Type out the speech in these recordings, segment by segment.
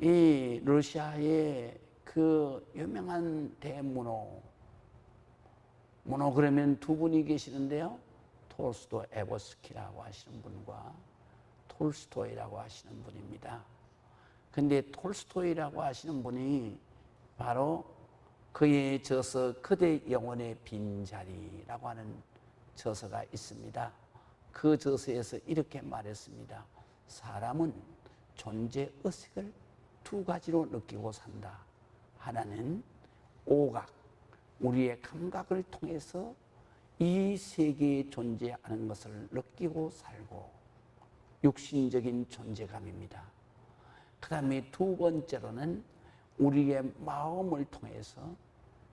이 러시아의 그 유명한 대문호, 문호 그러면 두 분이 계시는데요. 톨스토이 에보스키라고 하시는 분과 톨스토이라고 하시는 분입니다. 근데 톨스토이라고 하시는 분이 바로 그의 저서 그대 영혼의 빈자리라고 하는 저서가 있습니다. 그 저서에서 이렇게 말했습니다. 사람은 존재 의식을 두 가지로 느끼고 산다. 하나는 오각, 우리의 감각을 통해서 이 세계에 존재하는 것을 느끼고 살고, 육신적인 존재감입니다. 그 다음에 두 번째로는 우리의 마음을 통해서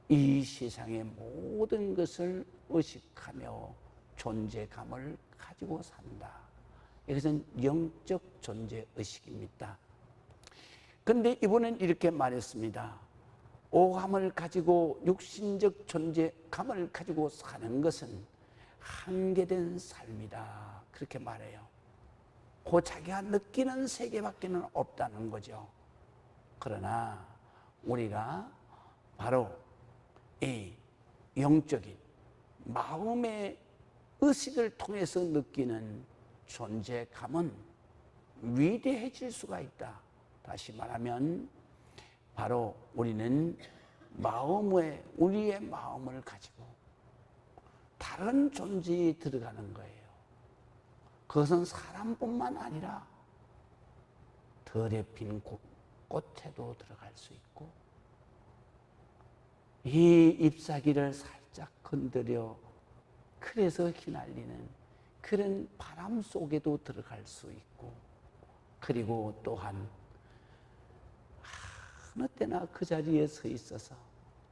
이 세상의 모든 것을 의식하며 존재감을 가지고 산다. 이것은 영적 존재의식입니다. 그런데 이분은 이렇게 말했습니다. 오감을 가지고 육신적 존재감을 가지고 사는 것은 한계된 삶이다. 그렇게 말해요. 그 자기가 느끼는 세계밖에는 없다는 거죠. 그러나 우리가 바로 이 영적인 마음의 의식을 통해서 느끼는 존재감은 위대해질 수가 있다. 다시 말하면 바로 우리는 우리의 마음을 가지고 다른 존재에 들어가는 거예요. 그것은 사람뿐만 아니라 덜에 핀 꽃에도 들어갈 수 있고, 이 잎사귀를 살짝 건드려 그래서 휘날리는 그런 바람 속에도 들어갈 수 있고, 그리고 또한 어느 때나 그 자리에 서 있어서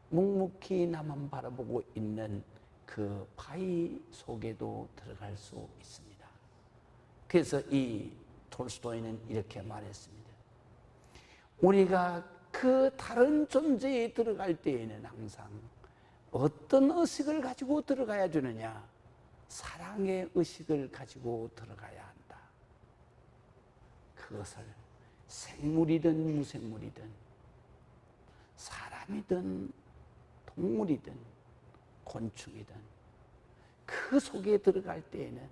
묵묵히 나만 바라보고 있는 그 바위 속에도 들어갈 수 있습니다. 그래서 이 톨스토이는 이렇게 말했습니다. 우리가 그 다른 존재에 들어갈 때에는 항상 어떤 의식을 가지고 들어가야 되느냐? 사랑의 의식을 가지고 들어가야 한다. 그것을 생물이든 무생물이든 사람이든 동물이든 곤충이든 그 속에 들어갈 때에는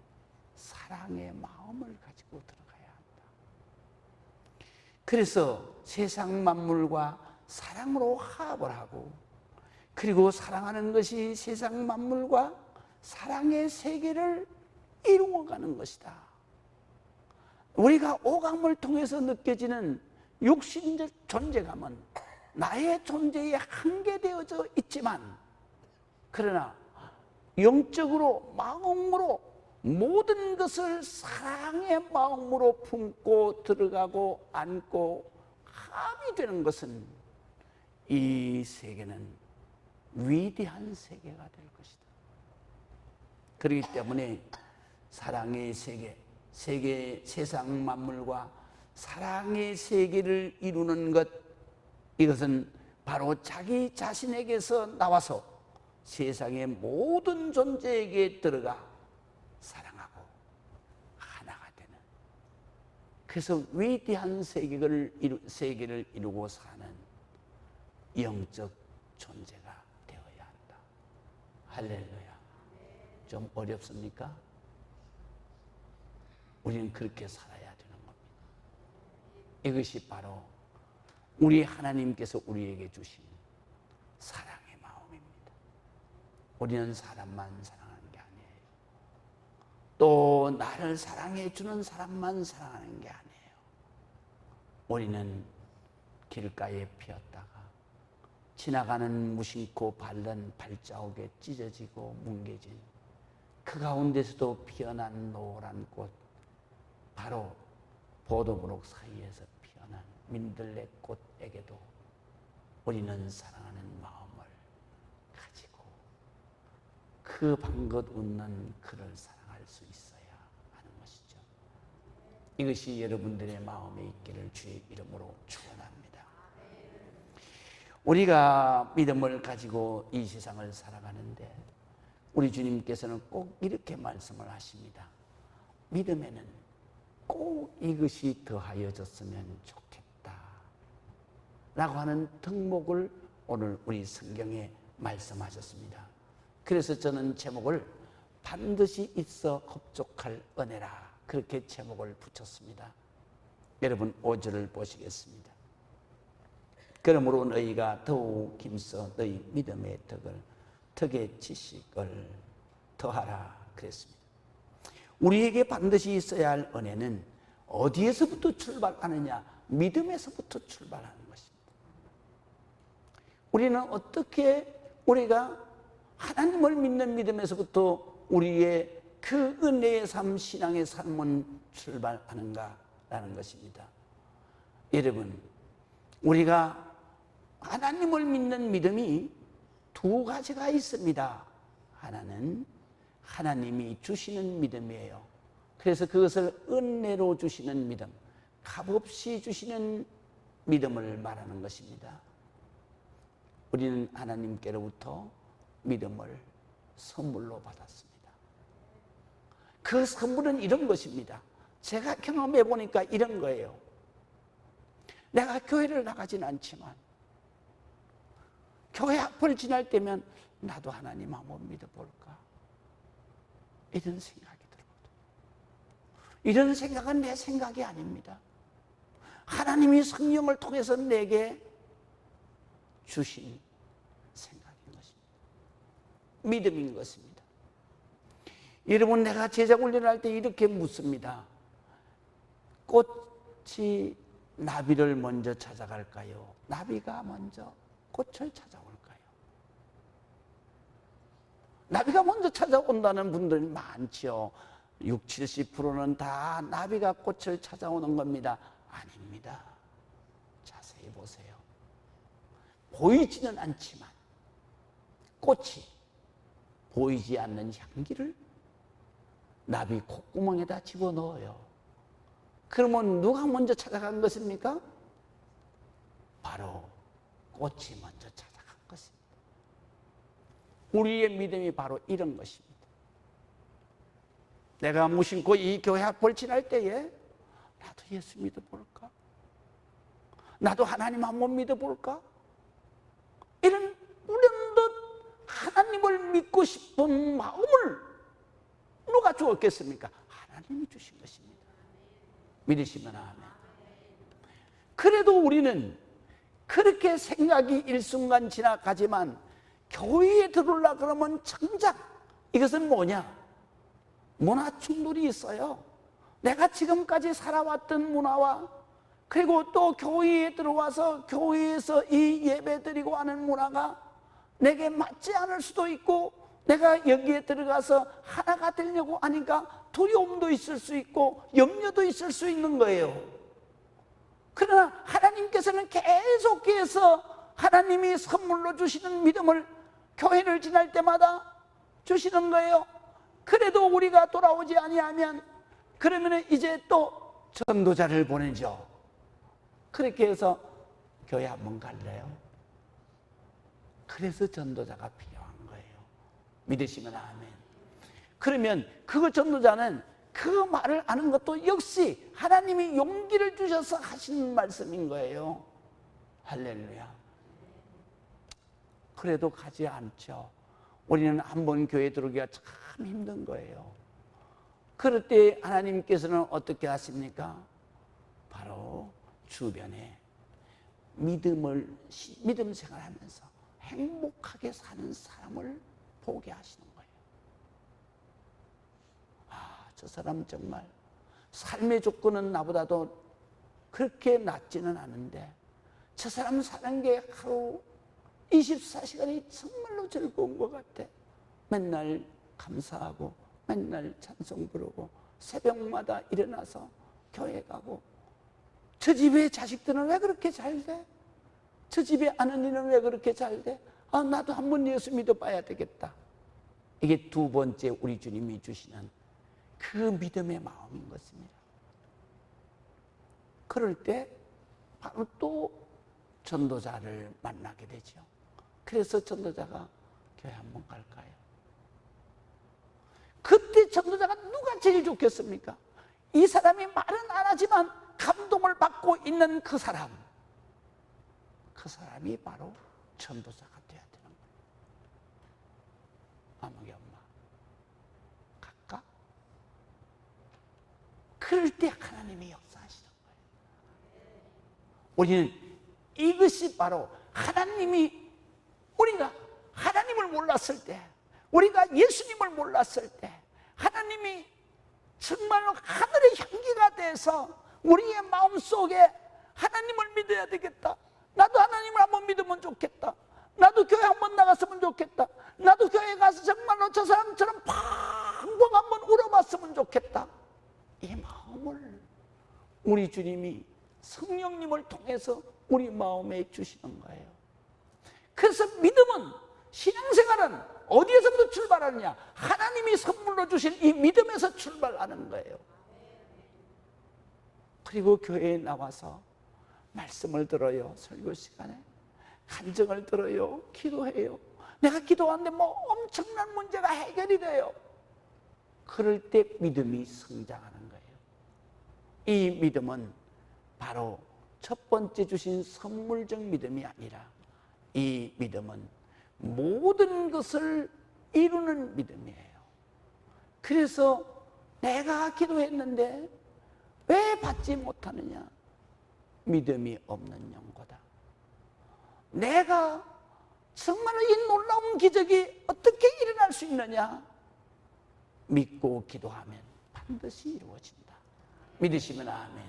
사랑의 마음을 가지고 들어가야 한다. 그래서 세상 만물과 사랑으로 화합을 하고, 그리고 사랑하는 것이 세상 만물과 사랑의 세계를 이루어가는 것이다. 우리가 오감을 통해서 느껴지는 육신적 존재감은 나의 존재에 한계되어져 있지만, 그러나 영적으로 마음으로 모든 것을 사랑의 마음으로 품고 들어가고 안고 합이 되는 것은 이 세계는 위대한 세계가 될 것이다. 그렇기 때문에 사랑의 세계, 세상 만물과 사랑의 세계를 이루는 것, 이것은 바로 자기 자신에게서 나와서 세상의 모든 존재에게 들어가 사랑하고 하나가 되는, 그래서 위대한 세계를 이루고 사는 영적 존재가 되어야 한다. 할렐루야. 좀 어렵습니까? 우리는 그렇게 살아야 되는 겁니다. 이것이 바로 우리 하나님께서 우리에게 주신 사랑의 마음입니다. 우리는 사람만 사랑하는 게 아니에요. 또 나를 사랑해 주는 사람만 사랑하는 게 아니에요. 우리는 길가에 피었다가 지나가는 무심코 밟는 발자국에 찢어지고 뭉개진 그 가운데서도 피어난 노란 꽃, 바로 보도무록 사이에서 피어난 민들레 꽃에게도 우리는 사랑하는 마음을 가지고 그 방긋 웃는 그를 사랑할 수 있어야 하는 것이죠. 이것이 여러분들의 마음에 있기를 주의 이름으로 축원합니다. 우리가 믿음을 가지고 이 세상을 살아가는데 우리 주님께서는 꼭 이렇게 말씀을 하십니다. 믿음에는 꼭 이것이 더하여졌으면 좋겠다. 라고 하는 덕목을 오늘 우리 성경에 말씀하셨습니다. 그래서 저는 제목을 반드시 있어 흡족할 은혜라, 그렇게 제목을 붙였습니다. 여러분 5절을 보시겠습니다. 그러므로 너희가 더욱 힘써 너희 믿음의 덕의 지식을 더하라 그랬습니다. 우리에게 반드시 있어야 할 은혜는 어디에서부터 출발하느냐? 믿음에서부터 출발하는 것입니다. 우리는 어떻게 우리가 하나님을 믿는 믿음에서부터 우리의 그 은혜의 삶, 신앙의 삶은 출발하는가라는 것입니다. 여러분, 우리가 하나님을 믿는 믿음이 두 가지가 있습니다. 하나는 하나님이 주시는 믿음이에요. 그래서 그것을 은혜로 주시는 믿음, 값없이 주시는 믿음을 말하는 것입니다. 우리는 하나님께로부터 믿음을 선물로 받았습니다. 그 선물은 이런 것입니다. 제가 경험해 보니까 이런 거예요. 내가 교회를 나가진 않지만 교회 앞을 지날 때면 나도 하나님 한번 믿어볼까? 이런 생각이 들거든요. 이런 생각은 내 생각이 아닙니다. 하나님이 성령을 통해서 내게 주신 생각인 것입니다. 믿음인 것입니다. 여러분, 내가 제자 훈련할 때 이렇게 묻습니다. 꽃이 나비를 먼저 찾아갈까요? 나비가 먼저 꽃을 찾아올까요? 나비가 먼저 찾아온다는 분들이 많죠. 60, 70%는 다 나비가 꽃을 찾아오는 겁니다. 아닙니다. 자세히 보세요. 보이지는 않지만 꽃이 보이지 않는 향기를 나비 콧구멍에다 집어넣어요. 그러면 누가 먼저 찾아간 것입니까? 바로 꽃이 먼저 찾아간 것입니다. 우리의 믿음이 바로 이런 것입니다. 내가 무심코 이 교회 앞을 지날 때에 나도 예수 믿어볼까? 나도 하나님 한번 믿어볼까? 이런 우량듯 하나님을 믿고 싶은 마음을 누가 주었겠습니까? 하나님이 주신 것입니다. 믿으시면 아멘. 그래도 우리는 그렇게 생각이 일순간 지나가지만 교회에 들어오려 그러면 정작 이것은 뭐냐? 문화 충돌이 있어요. 내가 지금까지 살아왔던 문화와 그리고 또 교회에 들어와서 교회에서 이 예배 드리고 하는 문화가 내게 맞지 않을 수도 있고, 내가 여기에 들어가서 하나가 되려고 하니까 두려움도 있을 수 있고 염려도 있을 수 있는 거예요. 그러나 하나님께서는 계속해서 하나님이 선물로 주시는 믿음을 교회를 지날 때마다 주시는 거예요. 그래도 우리가 돌아오지 아니하면 그러면 이제 또 전도자를 보내죠. 그렇게 해서 교회 한번 갈래요? 그래서 전도자가 필요한 거예요. 믿으시면 아멘. 그러면 그 전도자는 그 말을 아는 것도 역시 하나님이 용기를 주셔서 하시는 말씀인 거예요. 할렐루야. 그래도 가지 않죠. 우리는 한번 교회에 들어오기가 참 힘든 거예요. 그럴 때 하나님께서는 어떻게 하십니까? 바로 주변에 믿음 생활하면서 행복하게 사는 사람을 보게 하시는 거예요. 아, 저 사람 정말 삶의 조건은 나보다도 그렇게 낮지는 않은데 저 사람 사는 게 하루 24시간이 정말로 즐거운 것 같아. 맨날 감사하고 맨날 찬송 부르고 새벽마다 일어나서 교회 가고, 저 집의 자식들은 왜 그렇게 잘 돼? 저 집에 아내는 왜 그렇게 잘 돼? 아, 나도 한번 예수 믿어봐야 되겠다. 이게 두 번째 우리 주님이 주시는 그 믿음의 마음인 것입니다. 그럴 때 바로 또 전도자를 만나게 되죠. 그래서 전도자가 교회 한번 갈까요? 그때 전도자가 누가 제일 좋겠습니까? 이 사람이 말은 안 하지만 감동을 받고 있는 그 사람, 그 사람이 바로 전도사가 되어야 되는 거예요. 아무개 엄마, 갈까? 그럴 때 하나님이 역사하시는 거예요. 우리는 이것이 바로 하나님이, 우리가 하나님을 몰랐을 때, 우리가 예수님을 몰랐을 때 하나님이 정말로 하늘의 향기가 돼서 우리의 마음속에 하나님을 믿어야 되겠다, 나도 하나님을 한번 믿으면 좋겠다, 나도 교회 한번 나갔으면 좋겠다, 나도 교회 가서 정말로 저 사람처럼 팡팡 한번 울어봤으면 좋겠다, 이 마음을 우리 주님이 성령님을 통해서 우리 마음에 주시는 거예요. 그래서 믿음은, 신앙생활은 어디에서부터 출발하느냐? 하나님이 선물로 주신 이 믿음에서 출발하는 거예요. 그리고 교회에 나와서 말씀을 들어요. 설교 시간에 간증을 들어요. 기도해요. 내가 기도하는데 뭐 엄청난 문제가 해결이 돼요. 그럴 때 믿음이 성장하는 거예요. 이 믿음은 바로 첫 번째 주신 선물적 믿음이 아니라, 이 믿음은 모든 것을 이루는 믿음이에요. 그래서 내가 기도했는데 왜 받지 못하느냐? 믿음이 없는 영고다. 내가 정말 이 놀라운 기적이 어떻게 일어날 수 있느냐? 믿고 기도하면 반드시 이루어진다. 믿으시면 아멘.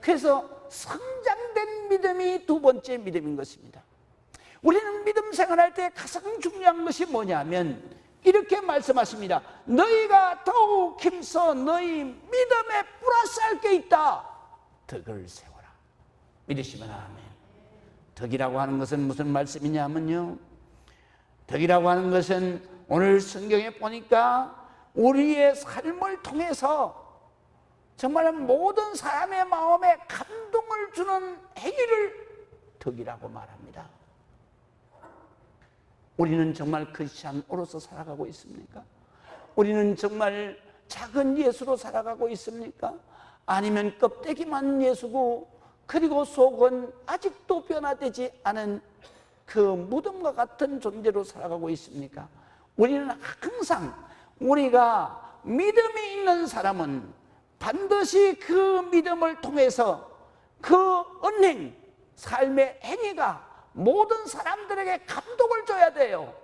그래서 성장된 믿음이 두 번째 믿음인 것입니다. 우리는 믿음 생활할 때 가장 중요한 것이 뭐냐면 이렇게 말씀하십니다. 너희가 더욱 힘써 너희 믿음에 플러스할 게 있다. 덕을 세워라. 믿으시면 아멘. 덕이라고 하는 것은 무슨 말씀이냐면요, 덕이라고 하는 것은 오늘 성경에 보니까 우리의 삶을 통해서 정말 모든 사람의 마음에 감동을 주는 행위를 덕이라고 말합니다. 우리는 정말 크리스찬으로서 살아가고 있습니까? 우리는 정말 작은 예수로 살아가고 있습니까? 아니면 껍데기만 예수고 그리고 속은 아직도 변화되지 않은 그 무덤과 같은 존재로 살아가고 있습니까? 우리는 항상, 우리가 믿음이 있는 사람은 반드시 그 믿음을 통해서 그 은행, 삶의 행위가 모든 사람들에게 감동을 줘야 돼요.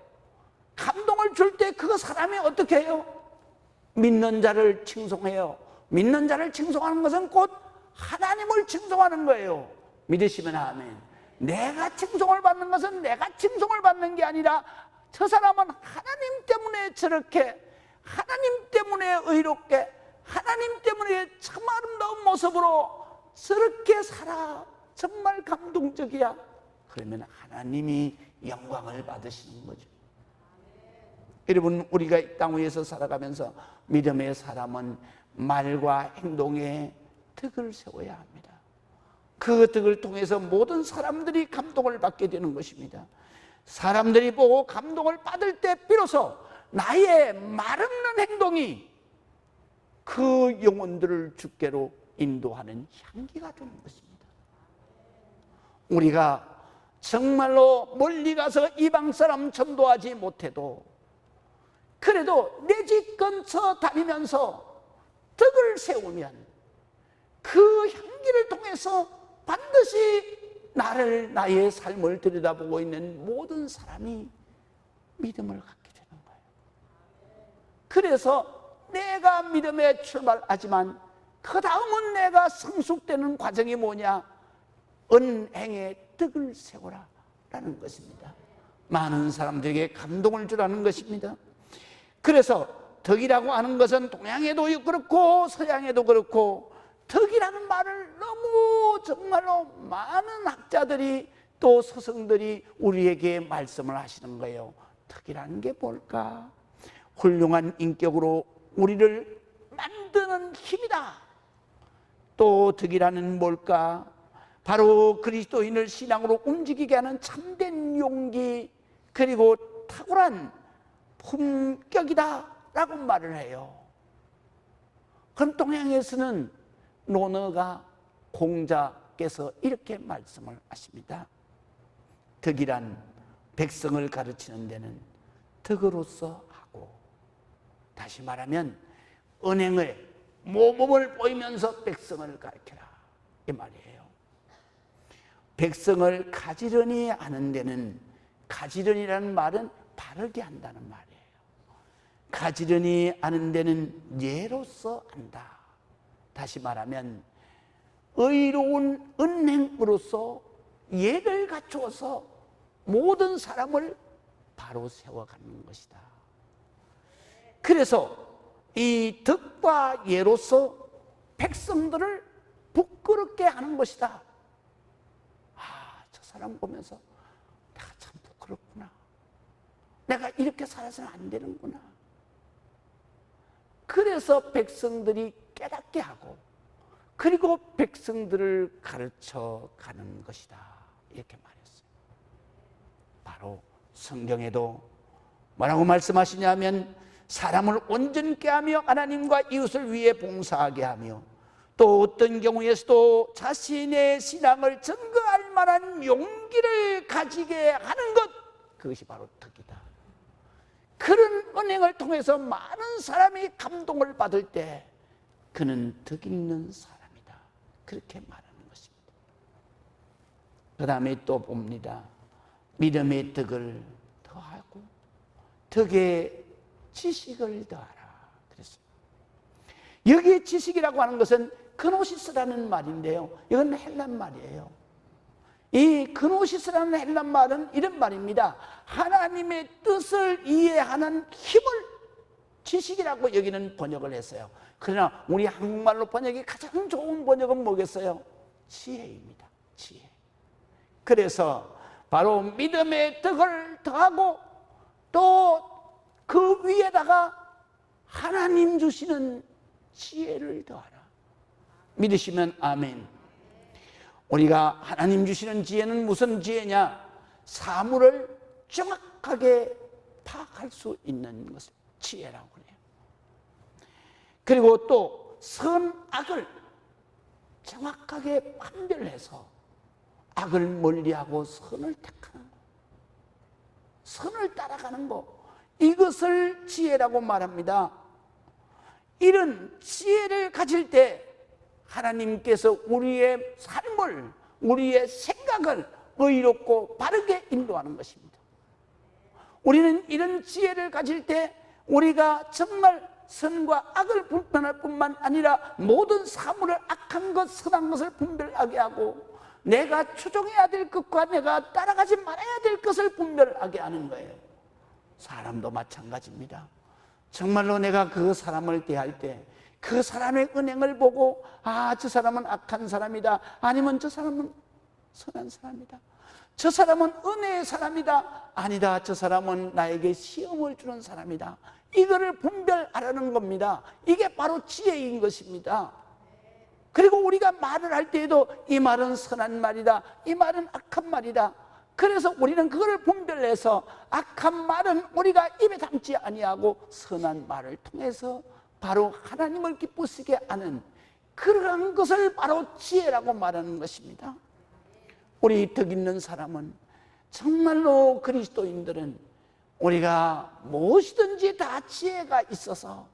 감동을 줄 때 그 사람이 어떻게 해요? 믿는 자를 칭송해요. 믿는 자를 칭송하는 것은 곧 하나님을 칭송하는 거예요. 믿으시면 아멘. 내가 칭송을 받는 것은 내가 칭송을 받는 게 아니라 저 사람은 하나님 때문에 저렇게, 하나님 때문에 의롭게, 하나님 때문에 참 아름다운 모습으로 저렇게 살아. 정말 감동적이야. 그러면 하나님이 영광을 받으시는 거죠. 여러분, 우리가 이 땅 위에서 살아가면서 믿음의 사람은 말과 행동에 덕을 세워야 합니다. 그 덕을 통해서 모든 사람들이 감동을 받게 되는 것입니다. 사람들이 보고 감동을 받을 때 비로소 나의 말없는 행동이 그 영혼들을 주께로 인도하는 향기가 되는 것입니다. 우리가 정말로 멀리 가서 이방 사람 전도하지 못해도 그래도 내 집 근처 다니면서 덕을 세우면 그 향기를 통해서 반드시 나의 삶을 들여다보고 있는 모든 사람이 믿음을 갖게 되는 거예요. 그래서 내가 믿음에 출발하지만 그 다음은 내가 성숙되는 과정이 뭐냐? 은행의 덕을 세워라 라는 것입니다. 많은 사람들에게 감동을 주라는 것입니다. 그래서 덕이라고 하는 것은 동양에도 그렇고 서양에도 그렇고, 덕이라는 말을 너무 정말로 많은 학자들이 또 스승들이 우리에게 말씀을 하시는 거예요. 덕이라는 게 뭘까? 훌륭한 인격으로 우리를 만드는 힘이다. 또 덕이라는 뭘까? 바로 그리스도인을 신앙으로 움직이게 하는 참된 용기, 그리고 탁월한 품격이다 라고 말을 해요. 그럼 동양에서는 논어가 공자께서 이렇게 말씀을 하십니다. 덕이란 백성을 가르치는 데는 덕으로서 하고, 다시 말하면 은행을 모범을 보이면서 백성을 가르쳐라, 이 말이에요. 백성을 가지런히 하는 데는, 가지런히라는 말은 바르게 한다는 말이에요. 가지런히 하는 데는 예로서 한다. 다시 말하면 의로운 은행으로서 예를 갖추어서 모든 사람을 바로 세워가는 것이다. 그래서 이 덕과 예로서 백성들을 부끄럽게 하는 것이다. 아, 저 사람 보면서 내가 참 부끄럽구나. 내가 이렇게 살아서는 안 되는구나. 그래서 백성들이 깨닫게 하고, 그리고 백성들을 가르쳐 가는 것이다, 이렇게 말했어요. 바로 성경에도 뭐라고 말씀하시냐면, 사람을 온전케 하며 하나님과 이웃을 위해 봉사하게 하며, 또 어떤 경우에서도 자신의 신앙을 증거할 만한 용기를 가지게 하는 것, 그것이 바로 덕이다. 그런 은행을 통해서 많은 사람이 감동을 받을 때 그는 덕 있는 사람이다, 그렇게 말하는 것입니다. 그 다음에 또 봅니다. 믿음의 덕을 더하고 덕의 지식을 더하라 그랬습니다. 여기에 지식이라고 하는 것은 그노시스라는 말인데요, 이건 헬란 말이에요. 이 그노시스라는 헬란 말은 이런 말입니다. 하나님의 뜻을 이해하는 힘을 지식이라고 여기는 번역을 했어요. 그러나 우리 한국말로 번역이 가장 좋은 번역은 뭐겠어요? 지혜입니다. 지혜. 그래서 바로 믿음의 덕을 더하고 또 그 위에다가 하나님 주시는 지혜를 더하라. 믿으시면 아멘. 우리가 하나님 주시는 지혜는 무슨 지혜냐? 사물을 정확하게 파악할 수 있는 것을 지혜라고 해요. 그리고 또 선악을 정확하게 판별해서 악을 멀리하고 선을 택하는 것, 선을 따라가는 것, 이것을 지혜라고 말합니다. 이런 지혜를 가질 때 하나님께서 우리의 삶을, 우리의 생각을 의롭고 바르게 인도하는 것입니다. 우리는 이런 지혜를 가질 때 우리가 정말 선과 악을 분별할 뿐만 아니라 모든 사물을 악한 것, 선한 것을 분별하게 하고 내가 추종해야 될 것과 내가 따라가지 말아야 될 것을 분별하게 하는 거예요. 사람도 마찬가지입니다. 정말로 내가 그 사람을 대할 때 그 사람의 은행을 보고, 아, 저 사람은 악한 사람이다, 아니면 저 사람은 선한 사람이다, 저 사람은 은혜의 사람이다, 아니다, 저 사람은 나에게 시험을 주는 사람이다, 이거를 분별하라는 겁니다. 이게 바로 지혜인 것입니다. 그리고 우리가 말을 할 때에도 이 말은 선한 말이다, 이 말은 악한 말이다. 그래서 우리는 그걸 분별해서 악한 말은 우리가 입에 담지 아니하고 선한 말을 통해서 바로 하나님을 기쁘시게 하는 그러한 것을 바로 지혜라고 말하는 것입니다. 우리 덕 있는 사람은, 정말로 그리스도인들은 우리가 무엇이든지 다 지혜가 있어서,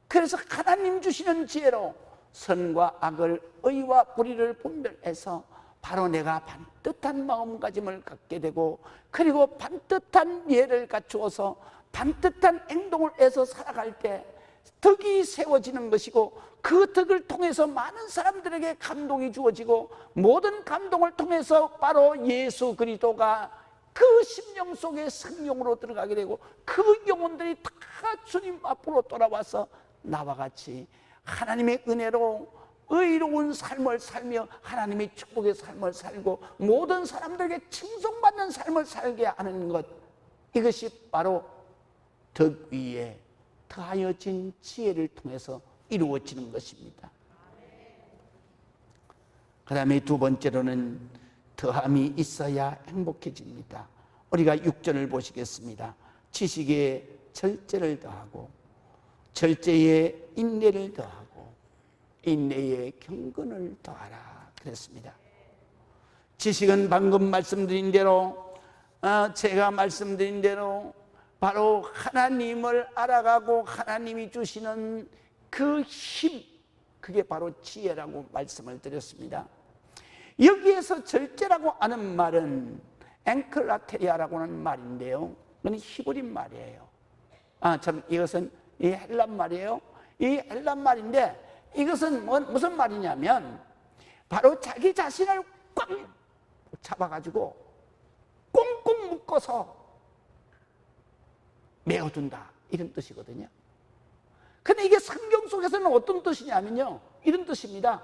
그래서 하나님 주시는 지혜로 선과 악을, 의와 불의를 분별해서 바로 내가 반듯한 마음가짐을 갖게 되고, 그리고 반듯한 예를 갖추어서 반듯한 행동을 해서 살아갈 때 덕이 세워지는 것이고, 그 덕을 통해서 많은 사람들에게 감동이 주어지고, 모든 감동을 통해서 바로 예수 그리스도가 그 심령 속에 성령으로 들어가게 되고, 그 영혼들이 다 주님 앞으로 돌아와서 나와 같이 하나님의 은혜로 의로운 삶을 살며 하나님의 축복의 삶을 살고 모든 사람들에게 칭송받는 삶을 살게 하는 것, 이것이 바로 덕 위에 더하여진 지혜를 통해서 이루어지는 것입니다. 그 다음에 두 번째로는 더함이 있어야 행복해집니다. 우리가 6절을 보시겠습니다. 지식에 절제를 더하고 절제에 인내를 더하고 인내에 경건을 더하라 그랬습니다. 지식은 방금 말씀드린 대로 제가 말씀드린 대로 바로 하나님을 알아가고 하나님이 주시는 그 힘, 그게 바로 지혜라고 말씀을 드렸습니다. 여기에서 절제라고 하는 말은 앵클라테리아라고 하는 말인데요, 이건 히브리 말이에요. 참 이것은 이 헬란 말이에요. 이 헬란 말인데 이것은 무슨 말이냐면 바로 자기 자신을 꽉 잡아가지고 꽁꽁 묶어서 메어둔다, 이런 뜻이거든요. 근데 이게 성경 속에서는 어떤 뜻이냐면요, 이런 뜻입니다.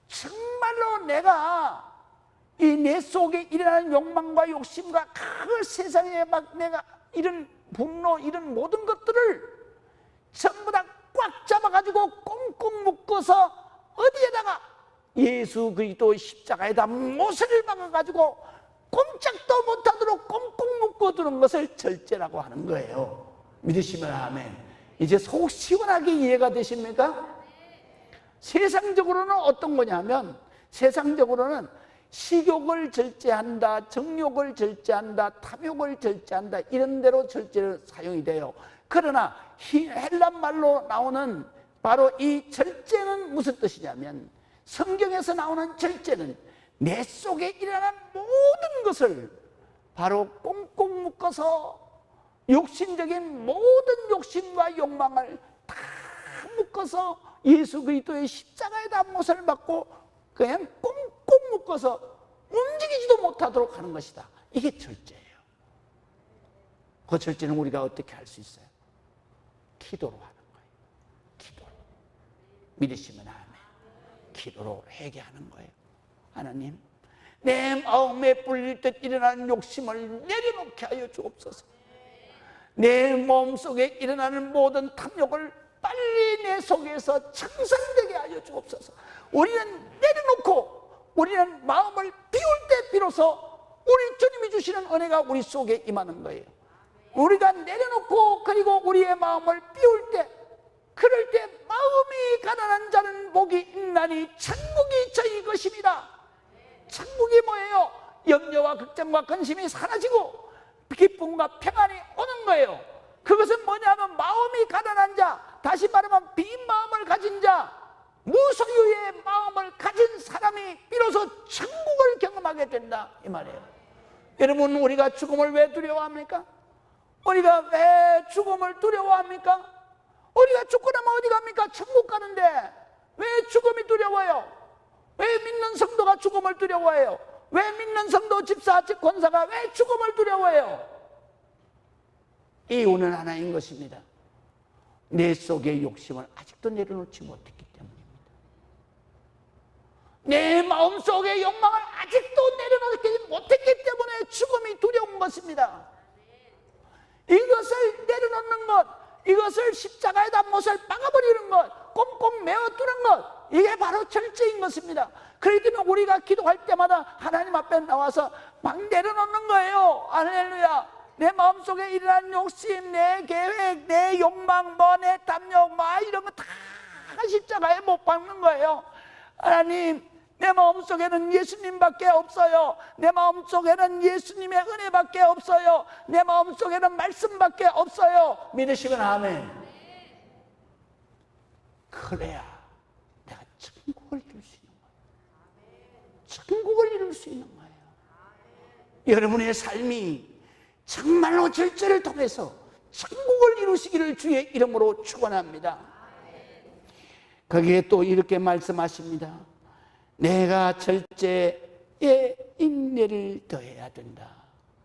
정말로 내가 이 내 속에 일어나는 욕망과 욕심과 그 세상에 막 내가 이런 분노, 이런 모든 것들을 전부 다 꽉 잡아가지고 꽁꽁 묶어서 어디에다가 예수 그리스도 십자가에다 못을 박아가지고 꼼짝도 못하도록 꽁꽁 묶어두는 것을 절제라고 하는 거예요. 믿으시면 아멘. 이제 속 시원하게 이해가 되십니까? 세상적으로는 어떤 거냐면, 세상적으로는 식욕을 절제한다, 정욕을 절제한다, 탐욕을 절제한다, 이런 대로 절제를 사용이 돼요. 그러나 헬란 말로 나오는 바로 이 절제는 무슨 뜻이냐면, 성경에서 나오는 절제는 내 속에 일어난 모든 것을 바로 꽁꽁 묶어서 욕심적인 모든 욕심과 욕망을 다 묶어서 예수 그리스도의 십자가에다 못을 박고 그냥 꽁꽁 묶어서 움직이지도 못하도록 하는 것이다. 이게 절제예요. 그 절제는 우리가 어떻게 할 수 있어요? 기도로 하는 거예요. 기도로. 믿으시면 아멘. 기도로 회개하는 거예요. 하나님, 내 마음에 불릴 듯 일어나는 욕심을 내려놓게 하여 주옵소서. 내 마음속에 일어나는 모든 탐욕을 빨리 내 속에서 청산되게 하여 주옵소서. 우리는 내려놓고 우리는 마음을 비울 때 비로소 우리 주님이 주시는 은혜가 우리 속에 임하는 거예요. 우리가 내려놓고 그리고 우리의 마음을 비울 때, 그럴 때 마음이 가난한 자는 복이 있나니 천국이 저희 것입니다. 천국이 뭐예요? 염려와 걱정과 근심이 사라지고 기쁨과 평안이 오는 거예요. 그것은 뭐냐면 마음이 가난한 자, 다시 말하면 빈 마음을 가진 자, 무소유의 마음을 가진 사람이 비로소 천국을 경험하게 된다, 이 말이에요. 여러분, 우리가 죽음을 왜 두려워합니까? 우리가 왜 죽음을 두려워합니까? 우리가 죽고 나면 어디 갑니까? 천국 가는데 왜 죽음이 두려워요? 왜 믿는 성도가 죽음을 두려워해요? 왜 믿는 성도, 집사, 권사가 왜 죽음을 두려워해요? 이유는 하나인 것입니다. 내 속의 욕심을 아직도 내려놓지 못했기 때문입니다. 내 마음속의 욕망을 아직도 내려놓지 못했기 때문에 죽음이 두려운 것입니다. 이것을 내려놓는 것, 이것을 십자가에다 못을 박아버리는 것, 꽁꽁 메어두는 것, 이게 바로 절제인 것입니다. 그렇기 때문에 우리가 기도할 때마다 하나님 앞에 나와서 막 내려놓는 거예요. 할렐루야. 내 마음속에 일어난 욕심, 내 계획, 내 욕망, 내 탐욕, 이런 거 다 십자가에 못 박는 거예요. 하나님, 내 마음속에는 예수님밖에 없어요. 내 마음속에는 예수님의 은혜밖에 없어요. 내 마음속에는 말씀밖에 없어요. 믿으시면 아멘. 그래야 내가 천국을 이룰 수 있는 거예요. 천국을 이룰 수 있는 거예요. 여러분의 삶이 정말로 절제를 통해서 천국을 이루시기를 주의 이름으로 축원합니다. 거기에 또 이렇게 말씀하십니다. 내가 절제에 인내를 더해야 된다.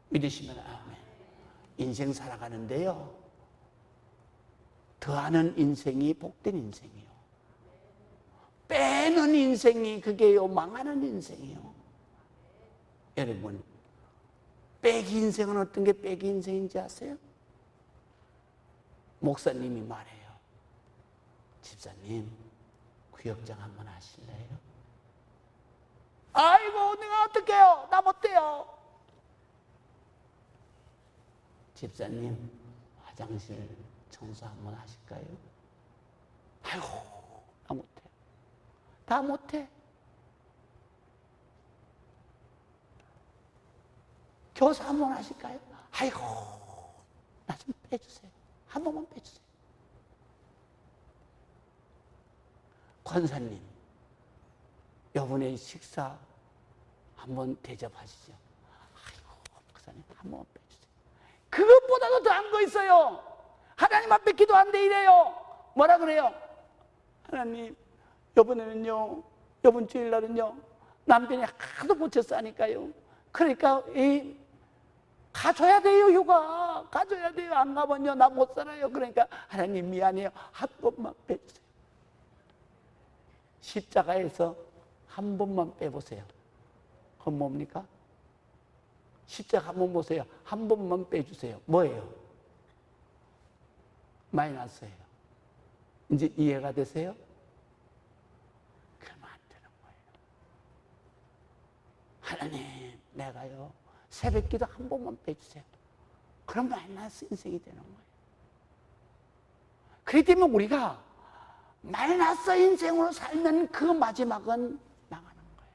믿으시면 아멘. 인생 살아가는데요, 더하는 인생이 복된 인생이요, 빼는 인생이 그게요 망하는 인생이요. 여러분, 빼기 인생은 어떤 게 빼기 인생인지 아세요? 목사님이 말해요. 집사님, 구역장 한번 하실래요? 아이고, 내가 어떡해요? 나 못해요. 집사님, 화장실 청소 한번 하실까요? 아이고, 나 못해. 다 못해. 교사 한 번 하실까요? 아이고, 나 좀 빼주세요. 한 번만 빼주세요. 권사님, 여분의 식사 한번 대접하시죠. 아이고, 목사님, 한 번만 빼주세요. 그것보다도 더한 거 있어요. 하나님 앞에 기도한데 이래요. 뭐라 그래요? 하나님, 이번에는요, 이번 주일날은요, 남편이 하도 고쳤으니까요. 그러니까 가줘야 돼요. 휴가 가줘야 돼요. 안 가면요 나 못 살아요. 그러니까 하나님 미안해요. 한 번만 빼주세요. 십자가에서 한 번만 빼보세요. 그건 뭡니까? 십자가 한번 보세요. 한 번만 빼주세요. 뭐예요? 마이너스예요. 이제 이해가 되세요? 그러면 안 되는 거예요. 하나님, 내가요 새벽 기도 한 번만 빼주세요. 그럼 마이너스 인생이 되는 거예요. 그렇기 때문에 우리가 마이너스 인생으로 살면 그 마지막은 망하는 거예요.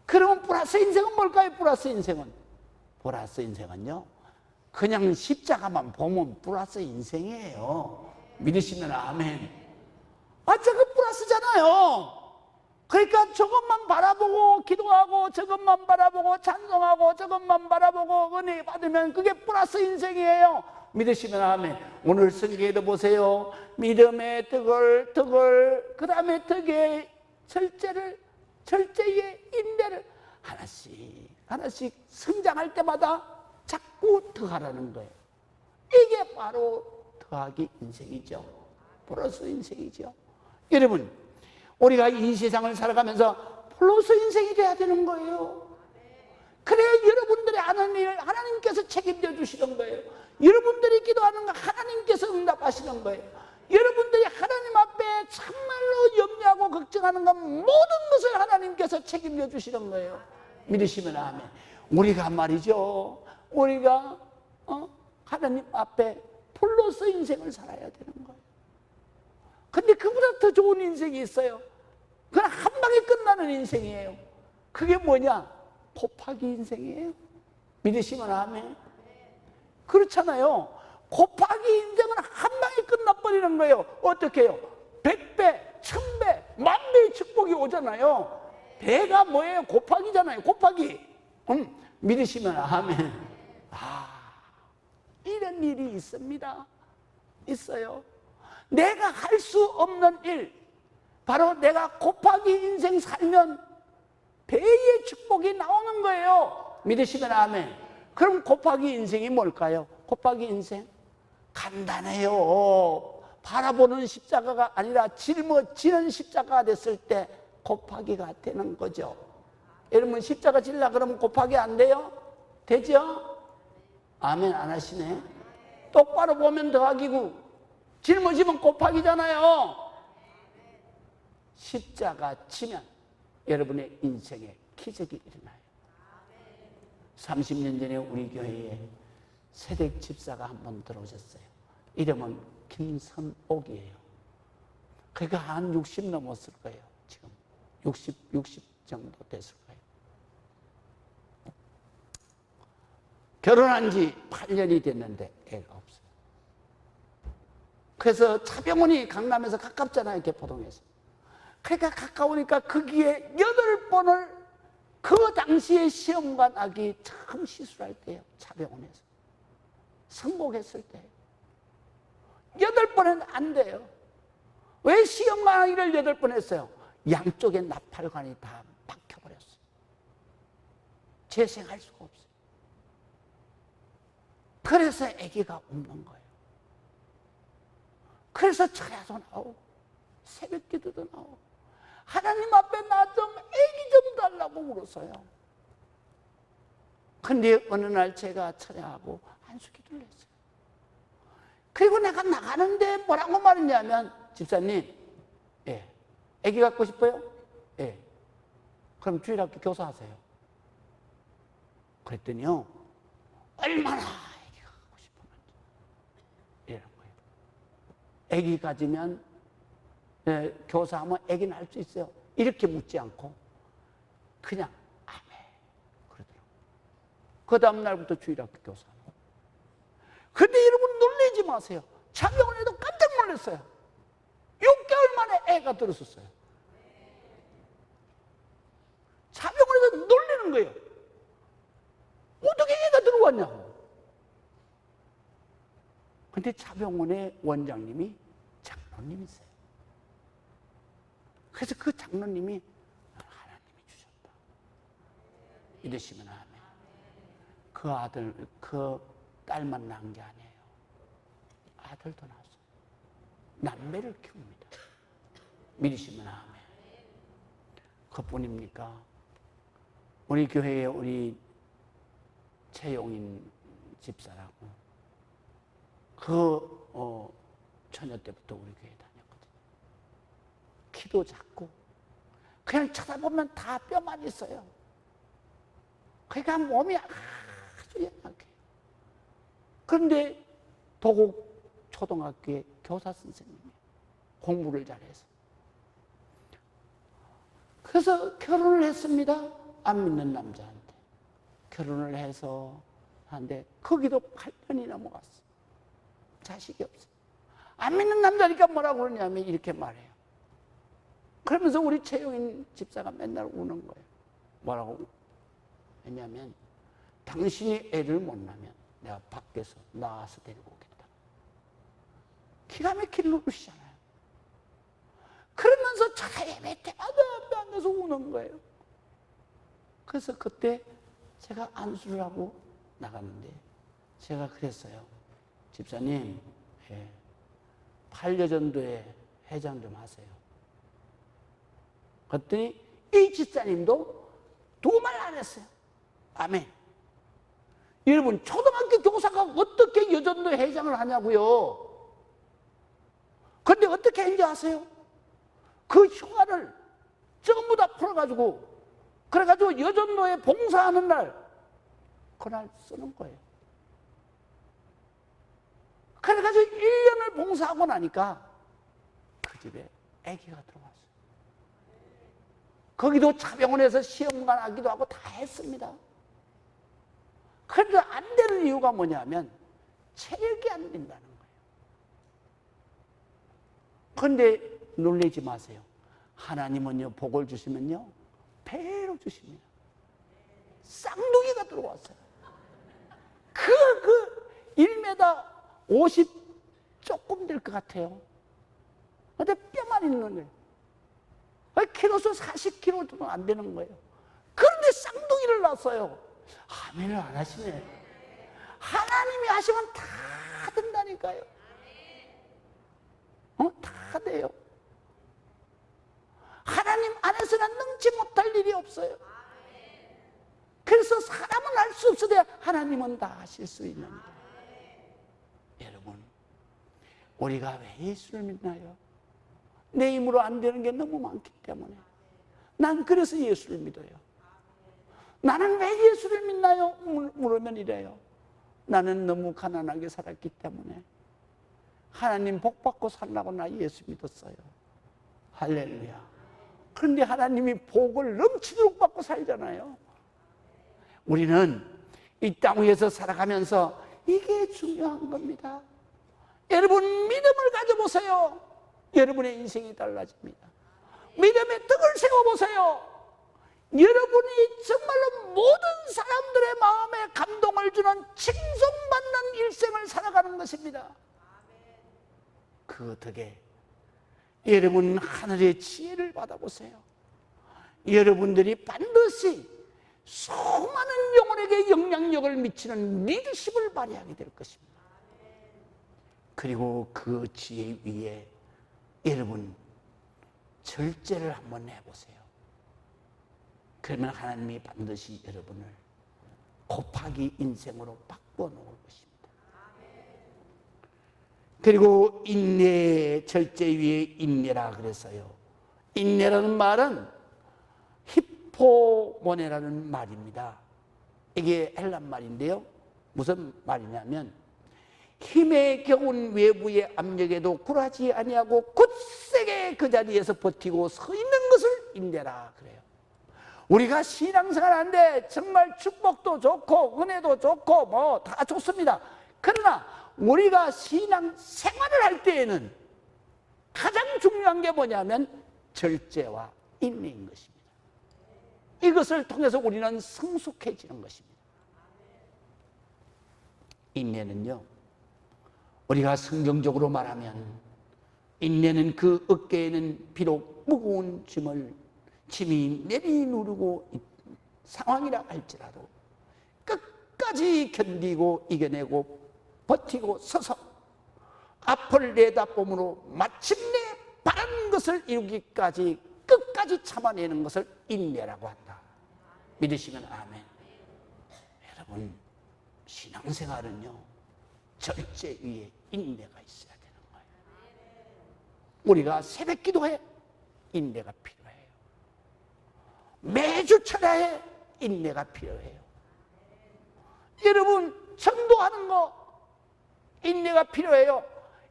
그러면 플러스 인생은 뭘까요? 플러스 인생은? 플러스 인생은요, 그냥 십자가만 보면 플러스 인생이에요. 믿으시면 아멘. 아, 저거 플러스잖아요. 그러니까 저것만 바라보고 기도하고 저것만 바라보고 찬송하고 저것만 바라보고 은혜 받으면 그게 플러스 인생이에요. 믿으시면 아멘. 오늘 성경에도 보세요. 믿음의 덕을 그 다음에 덕의 절제의 인내를 하나씩 성장할 때마다 자꾸 더하라는 거예요. 이게 바로 더하기 인생이죠. 플러스 인생이죠. 여러분, 우리가 이 세상을 살아가면서 플러스 인생이 돼야 되는 거예요. 그래야 여러분들이 하는 일 하나님께서 책임져 주시는 거예요. 여러분들이 기도하는 거 하나님께서 응답하시는 거예요. 여러분들이 하나님 앞에 참말로 염려하고 걱정하는 건 모든 것을 하나님께서 책임져 주시는 거예요. 믿으시면 아멘. 우리가 말이죠, 우리가 하나님 앞에 플러스 인생을 살아야 되는 거예요. 근데 그보다 더 좋은 인생이 있어요. 그건 한 방에 끝나는 인생이에요. 그게 뭐냐? 곱하기 인생이에요. 믿으시면 아멘. 그렇잖아요. 곱하기 인생은 한 방에 끝나버리는 거예요. 어떻게 해요? 100배, 1000배, 10,000배의 축복이 오잖아요. 배가 뭐예요? 곱하기잖아요. 곱하기. 믿으시면 아멘. 이런 일이 있습니다. 있어요. 내가 할 수 없는 일, 바로 내가 곱하기 인생 살면 배의 축복이 나오는 거예요. 믿으시면 아멘. 그럼 곱하기 인생이 뭘까요? 곱하기 인생? 간단해요. 바라보는 십자가가 아니라 짊어지는 십자가가 됐을 때 곱하기가 되는 거죠. 여러분, 십자가 질라 그러면 곱하기 안 돼요? 되죠? 아멘 안 하시네. 똑바로 보면 더하기고 짊어지면 곱하기잖아요. 십자가 지면 여러분의 인생에 기적이 일어나요. 30년 전에 우리 교회에 세댁 집사가 한 번 들어오셨어요. 이름은 김선옥이에요. 그러니까 한 60 넘었을 거예요. 지금 60 정도 됐을 거예요. 결혼한 지 8년이 됐는데 애가 없어요. 그래서 차병원이 강남에서 가깝잖아요. 개포동에서. 그러니까 가까우니까 거기에 8번을 그 당시에 시험관 아기 처음 시술할 때요. 차병원에서. 성공했을 때. 8번은 안 돼요. 왜 시험관 아기를 8번 했어요? 양쪽에 나팔관이 다 막혀버렸어요. 재생할 수가 없어요. 그래서 아기가 없는 거예요. 그래서 차야도 나오고 새벽 기도도 나오고 하나님 앞에 나 좀 아기 좀 달라고 울었어요. 근데 어느 날 제가 찬양하고 안수 기도를 했어요. 그리고 내가 나가는데 뭐라고 말했냐면, 집사님, 예, 아기 갖고 싶어요? 예. 그럼 주일학교 교사하세요. 그랬더니요, 얼마나 아기가 갖고 싶었는지 이런 거예요. 아기 가지면 교사하면 아기 낳을 수 있어요. 이렇게 묻지 않고 그냥 아멘. 그 다음 날부터 주일학교 교사. 근데 여러분 놀라지 마세요. 자병을 해도 깜짝 놀랐어요. 6개월 만에 애가 들었었어요. 자병을 해도 놀라는 거예요. 어떻게 애가 들어왔냐고. 근데 자병원의 원장님이 장로님이세요. 그래서 그 장로님이 하나님이 주셨다 이러시면 아멘. 그 아들, 그 딸만 낳은 게 아니에요. 아들도 낳았어요. 남매를 키웁니다. 믿으시면 아멘. 그뿐입니까? 우리 교회에 우리 최용인 집사라고 처녀 때부터 우리 교회에 다녔거든요. 키도 작고 그냥 쳐다보면 다 뼈만 있어요. 그러니까 몸이 아주 연약해요. 그런데 도곡 초등학교의 교사 선생님이 공부를 잘해서 그래서 결혼을 했습니다. 안 믿는 남자한테 결혼을 해서 하는데 거기도 8년이 넘어갔어. 자식이 없어. 안 믿는 남자니까 뭐라고 그러냐면 이렇게 말해요. 그러면서 우리 최용인 집사가 맨날 우는 거예요. 뭐라고? 왜냐하면 당신이 애를 못 낳으면 내가 밖에서 나와서 데리고 오겠다. 기가 막힌 노릇이잖아요. 그러면서 차가 예배 때마다 앞에 앉아서 우는 거예요. 그래서 그때 제가 안수를 하고 나갔는데 제가 그랬어요. 집사님, 반려전도회 회장 좀 하세요. 그랬더니 이 집사님도 두 말 안 했어요. 아멘. 여러분, 초등학교 교사가 어떻게 여전도 회장을 하냐고요. 그런데 어떻게 했는지 아세요? 그 휴가를 전부 다 풀어가지고 그래가지고 여전도에 봉사하는 날 그날 쓰는 거예요. 그래가지고 1년을 봉사하고 나니까 그 집에 아기가 들어왔어요. 거기도 차병원에서 시험관 하기도 하고 다 했습니다. 그래도 안 되는 이유가 뭐냐면 체력이 안 된다는 거예요. 그런데 놀라지 마세요. 하나님은요, 복을 주시면요 배로 주십니다. 쌍둥이가 들어왔어요. 그 1m 50 조금 될 것 같아요. 근데 뼈만 있는 거예요. 키로수 40kg도 안 되는 거예요. 그런데 쌍둥이를 낳았어요. 아멘을 안 하시네. 하나님이 하시면 다 된다니까요. 다 돼요. 하나님 안에서는 능치 못할 일이 없어요. 그래서 사람은 할 수 없어도 하나님은 다 하실 수 있는 거예요. 여러분, 우리가 왜 예수를 믿나요? 내 힘으로 안 되는 게 너무 많기 때문에. 난 그래서 예수를 믿어요. 나는 왜 예수를 믿나요? 물으면 이래요. 나는 너무 가난하게 살았기 때문에 하나님 복 받고 살라고 나 예수 믿었어요. 할렐루야. 그런데 하나님이 복을 넘치도록 받고 살잖아요. 우리는 이 땅 위에서 살아가면서 이게 중요한 겁니다. 여러분, 믿음을 가져보세요. 여러분의 인생이 달라집니다. 믿음의 등을 세워보세요. 여러분이 정말로 모든 사람들의 마음에 감동을 주는 칭송받는 일생을 살아가는 것입니다. 그 덕에 여러분 하늘의 지혜를 받아보세요. 여러분들이 반드시 수많은 영혼에게 영향력을 미치는 리더십을 발휘하게 될 것입니다. 그리고 그 지혜 위에 여러분 절제를 한번 해보세요. 그러면 하나님이 반드시 여러분을 곱하기 인생으로 바꿔 놓을 것입니다. 그리고 인내, 절제 위에 인내라 그랬어요. 인내라는 말은 히포모네라는 말입니다. 이게 헬란 말인데요. 무슨 말이냐면 힘에 겨운 외부의 압력에도 굴하지 아니하고 굳세게 그 자리에서 버티고 서 있는 것을 인내라 그래요. 우리가 신앙생활 하는데 정말 축복도 좋고 은혜도 좋고 뭐 다 좋습니다. 그러나 우리가 신앙생활을 할 때에는 가장 중요한 게 뭐냐면 절제와 인내인 것입니다. 이것을 통해서 우리는 성숙해지는 것입니다. 인내는요, 우리가 성경적으로 말하면 인내는 그 어깨에는 비록 무거운 짐이 내리누르고 있는 상황이라 할지라도 끝까지 견디고 이겨내고 버티고 서서 앞을 내다봄으로 마침내 바라는 것을 이루기까지 끝까지 참아내는 것을 인내라고 한다. 믿으시면 아멘. 여러분, 신앙생활은요, 절제 위에 인내가 있어야 되는 거예요. 우리가 새벽 기도에 인내가 필요해요. 매주 철야에 인내가 필요해요. 여러분, 전도하는 거 인내가 필요해요.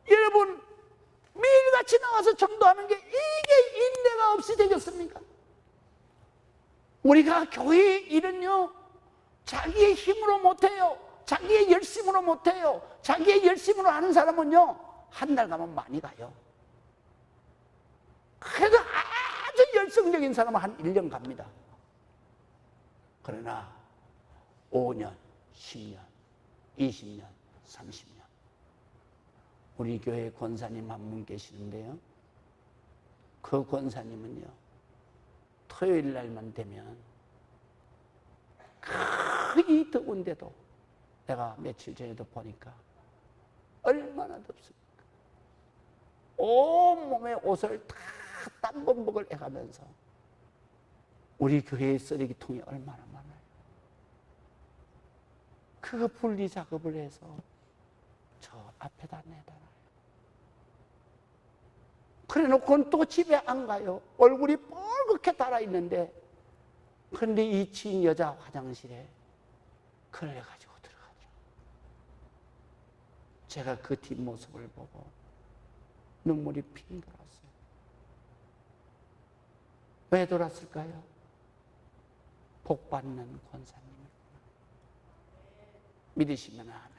여러분, 매일같이 나와서 전도하는 게 이게 인내가 없이 되겠습니까? 우리가 교회 일은요, 자기의 힘으로 못해요. 자기의 열심으로 못해요. 자기의 열심으로 하는 사람은요, 한 달 가면 많이 가요. 그래도 아주 열성적인 사람은 한 1년 갑니다. 그러나 5년, 10년, 20년, 30년 우리 교회 권사님 한 분 계시는데요, 그 권사님은요, 토요일 날만 되면 그리 더운데도 내가 며칠 전에도 보니까 얼마나 덥습니까? 온몸에 옷을 다 땀범벅을 해가면서 우리 교회의 쓰레기통이 얼마나 많아요. 그 분리 작업을 해서 저 앞에다 내달아요. 그래 놓고는 또 집에 안 가요. 얼굴이 뻘겋게 달아있는데, 그런데 이 친 여자 화장실에 그걸 가지고 들어가죠. 제가 그 뒷모습을 보고 눈물이 핑 돌았어요. 왜 돌았을까요? 복 받는 권사님이구나. 믿으시면 아멘.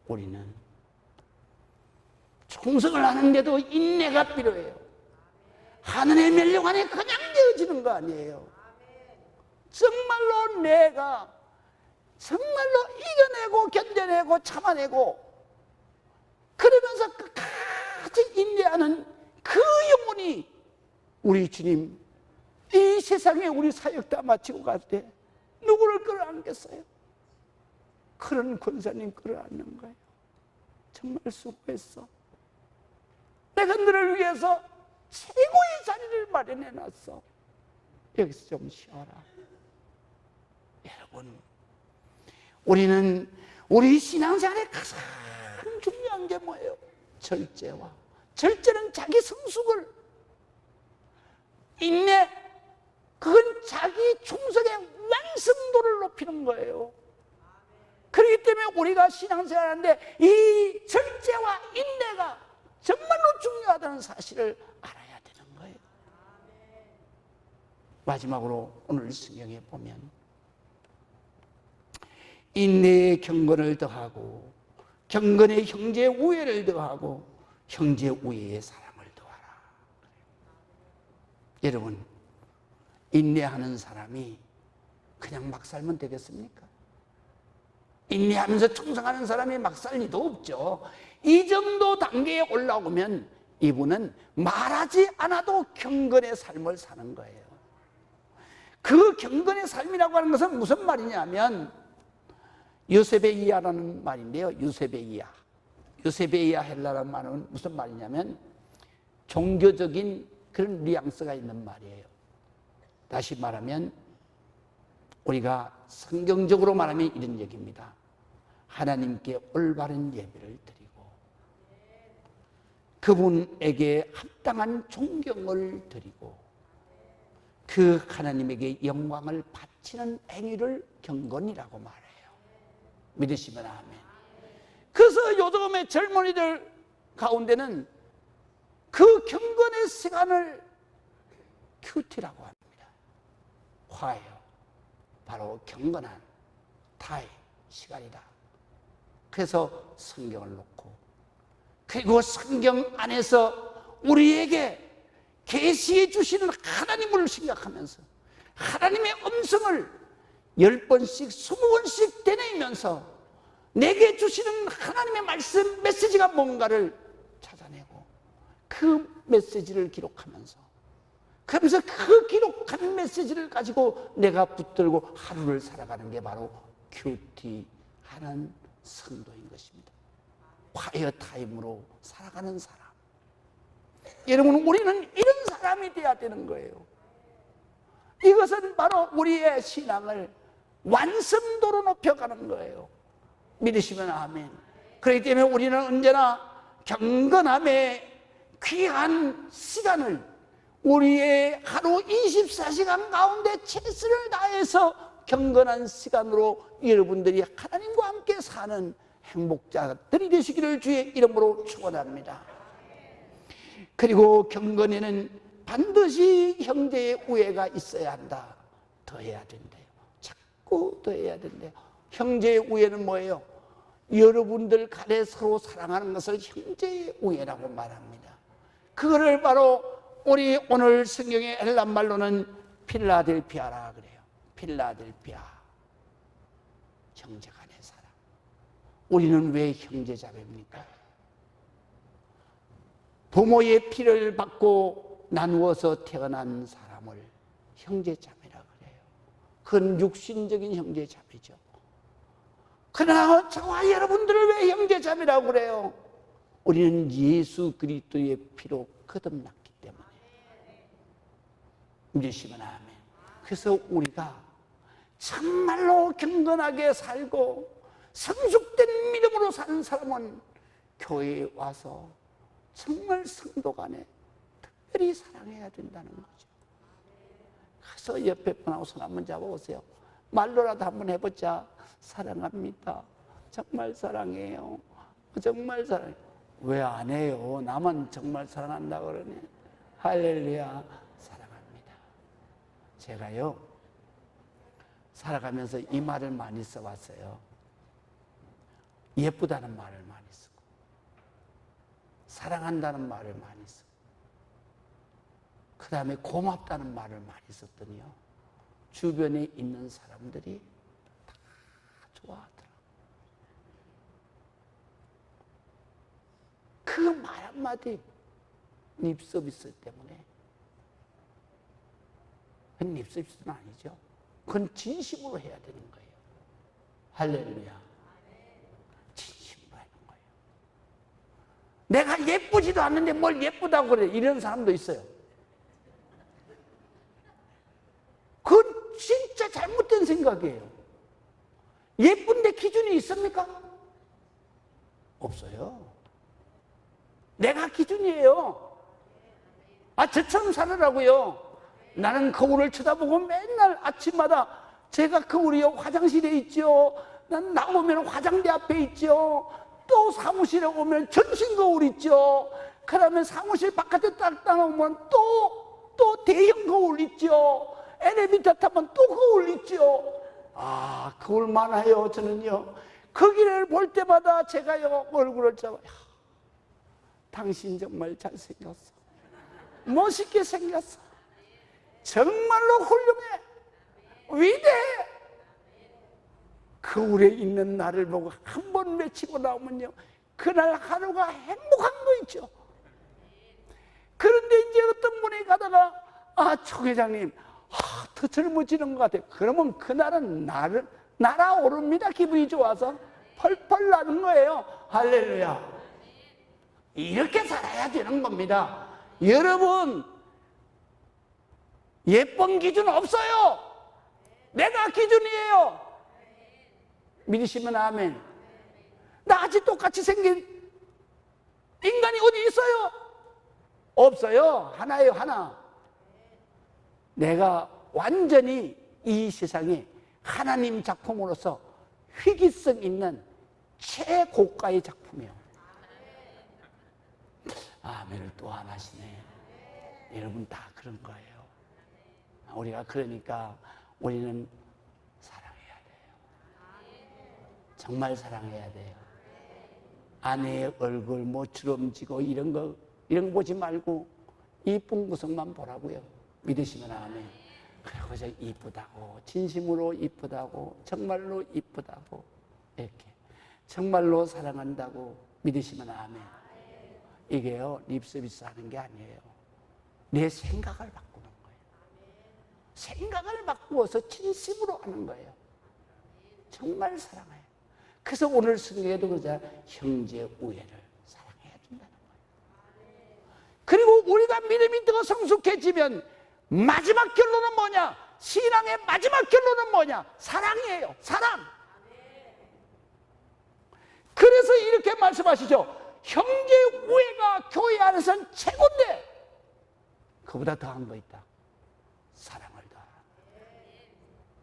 우리는 충성을 하는데도 인내가 필요해요. 하늘의 멸령 안에 그냥 되어지는 거 아니에요. 정말로 내가 정말로 이겨내고 견뎌내고 참아내고 그러면서 끝까지 인내하는 그 영혼이 우리 주님 이 세상에 우리 사역 다 마치고 갈 때 누구를 끌어안겠어요? 그런 권사님 끌어안는 거예요. 정말 수고했어. 내가 너를 위해서 최고의 자리를 마련해 놨어. 여기서 좀 쉬어라. 여러분, 우리는 우리 신앙생활에 가장 중요한 게 뭐예요? 절제와. 절제는 자기 성숙을, 인내, 그건 자기 충성의 완성도를 높이는 거예요. 그렇기 때문에 우리가 신앙생활 하는데 이 절제와 인내가 정말로 중요하다는 사실을 알아야 되는 거예요. 마지막으로 오늘 성경에 보면 인내의 경건을 더하고 경건의 형제 우애를 더하고 형제 우애의 사랑을 더하라. 여러분, 인내하는 사람이 그냥 막 살면 되겠습니까? 인내하면서 충성하는 사람이 막 살 리도 없죠. 이 정도 단계에 올라오면 이분은 말하지 않아도 경건의 삶을 사는 거예요. 그 경건의 삶이라고 하는 것은 무슨 말이냐면 유세베이아라는 말인데요. 유세베이아 헬라라는 말은 무슨 말이냐면 종교적인 그런 뉘앙스가 있는 말이에요. 다시 말하면 우리가 성경적으로 말하면 이런 얘기입니다. 하나님께 올바른 예배를 드리고 그분에게 합당한 존경을 드리고 그 하나님에게 영광을 바치는 행위를 경건이라고 말해요. 믿으시면 아멘. 그래서 요즘의 젊은이들 가운데는 그 경건의 시간을 큐티라고 합니다. 화해요. 바로 경건한 타의 시간이다. 그래서 성경을 놓고, 그리고 성경 안에서 우리에게 계시해 주시는 하나님을 생각하면서 하나님의 음성을 10번씩 20번씩 되뇌면서 내게 주시는 하나님의 말씀 메시지가 뭔가를 찾아내고 그 메시지를 기록하면서, 그러면서 그 기록한 메시지를 가지고 내가 붙들고 하루를 살아가는 게 바로 큐티하는 성도인 것입니다. 파이어 타임으로 살아가는 사람. 여러분, 우리는 이런 사람이 되어야 되는 거예요. 이것은 바로 우리의 신앙을 완성도로 높여가는 거예요. 믿으시면 아멘. 그렇기 때문에 우리는 언제나 경건함의 귀한 시간을 우리의 하루 24시간 가운데 최선을 다해서 경건한 시간으로 여러분들이 하나님과 함께 사는 행복자들이 되시기를 주의 이름으로 축원합니다. 그리고 경건에는 반드시 형제의 우애가 있어야 한다. 더해야 된대요. 자꾸 더해야 된대요. 형제의 우애는 뭐예요? 여러분들 간에 서로 사랑하는 것을 형제의 우애라고 말합니다. 그거를 바로 우리 오늘 성경의 헬란 말로는 필라델피아라 그래요. 필라델피아, 형제 간의 사랑. 우리는 왜 형제자매입니까? 부모의 피를 받고 나누어서 태어난 사람을 형제자매라 그래요. 그건 육신적인 형제자매죠. 그러나 저와 여러분들을 왜 형제자매라고 그래요? 우리는 예수 그리스도의 피로 거듭났기 때문에. 믿으시면 아멘. 그래서 우리가 정말로 경건하게 살고 성숙된 믿음으로 사는 사람은 교회에 와서 정말 성도 간에 특별히 사랑해야 된다는 거죠. 가서 옆에 분하고 손 한번 잡아보세요. 말로라도 한번 해보자. 사랑합니다. 정말 사랑해요. 정말 사랑해요. 왜 안 해요? 나만 정말 사랑한다 그러네. 할렐루야. 사랑합니다. 제가요, 살아가면서 이 말을 많이 써왔어요. 예쁘다는 말을 많이 쓰고, 사랑한다는 말을 많이 쓰고, 그 다음에 고맙다는 말을 많이 썼더니요, 주변에 있는 사람들이 다 좋아하더라고요. 그 말 한마디 립 서비스 때문에, 그건 립 서비스는 아니죠. 그건 진심으로 해야 되는 거예요. 할렐루야. 진심으로 하는 거예요. 내가 예쁘지도 않는데 뭘 예쁘다고 그래. 이런 사람도 있어요. 그건 진짜 잘못된 생각이에요. 예쁜데 기준이 있습니까? 없어요. 내가 기준이에요. 저처럼 살으라고요. 나는 거울을 쳐다보고 맨날 아침마다, 제가 거울이 화장실에 있죠. 난 나오면 화장대 앞에 있죠. 또 사무실에 오면 전신 거울 있죠. 그러면 사무실 바깥에 딱 나오면 또 대형 거울 있죠. 엘리베이터 타면 또 거울 있죠. 거울 많아요. 저는요, 거기를 볼 때마다 제가요, 얼굴을 잡아요. 당신 정말 잘생겼어. 멋있게 생겼어. 정말로 훌륭해. 위대해. 거울에 있는 나를 보고 한 번 외치고 나오면요, 그날 하루가 행복한 거 있죠. 그런데 이제 어떤 분이 가다가, 초 회장님, 더 젊어지는 것 같아요. 그러면 그날은 날아오릅니다. 기분이 좋아서 펄펄 나는 거예요. 할렐루야. 이렇게 살아야 되는 겁니다. 여러분, 예쁜 기준 없어요. 내가 기준이에요. 믿으시면 아멘. 나같이 똑같이 생긴 인간이 어디 있어요? 없어요. 하나예요, 하나. 내가 완전히 이 세상에 하나님 작품으로서 희귀성 있는 최고가의 작품이에요. 아멘을 또 안 하시네. 여러분 다 그런 거예요. 우리가 그러니까 우리는 사랑해야 돼요. 정말 사랑해야 돼요. 아내의 얼굴 뭐 주름지고 이런 거 보지 말고 이쁜 구석만 보라고요. 믿으시면 아멘. 그리고 저 이쁘다고, 진심으로 이쁘다고, 정말로 이쁘다고, 이렇게 정말로 사랑한다고 믿으시면 아멘. 이게요, 립서비스 하는 게 아니에요. 내 생각을 바꾸는 거예요. 생각을 바꾸어서 진심으로 하는 거예요. 정말 사랑해요. 그래서 오늘 성경에도 그러잖아요. 형제 우애를 사랑해야 된다는 거예요. 그리고 우리가 믿음이 더 성숙해지면 마지막 결론은 뭐냐? 신앙의 마지막 결론은 뭐냐? 사랑이에요. 사랑. 그래서 이렇게 말씀하시죠. 형제 우애가 교회 안에서는 최고인데 그보다 더한 거 있다. 사랑을 더하라.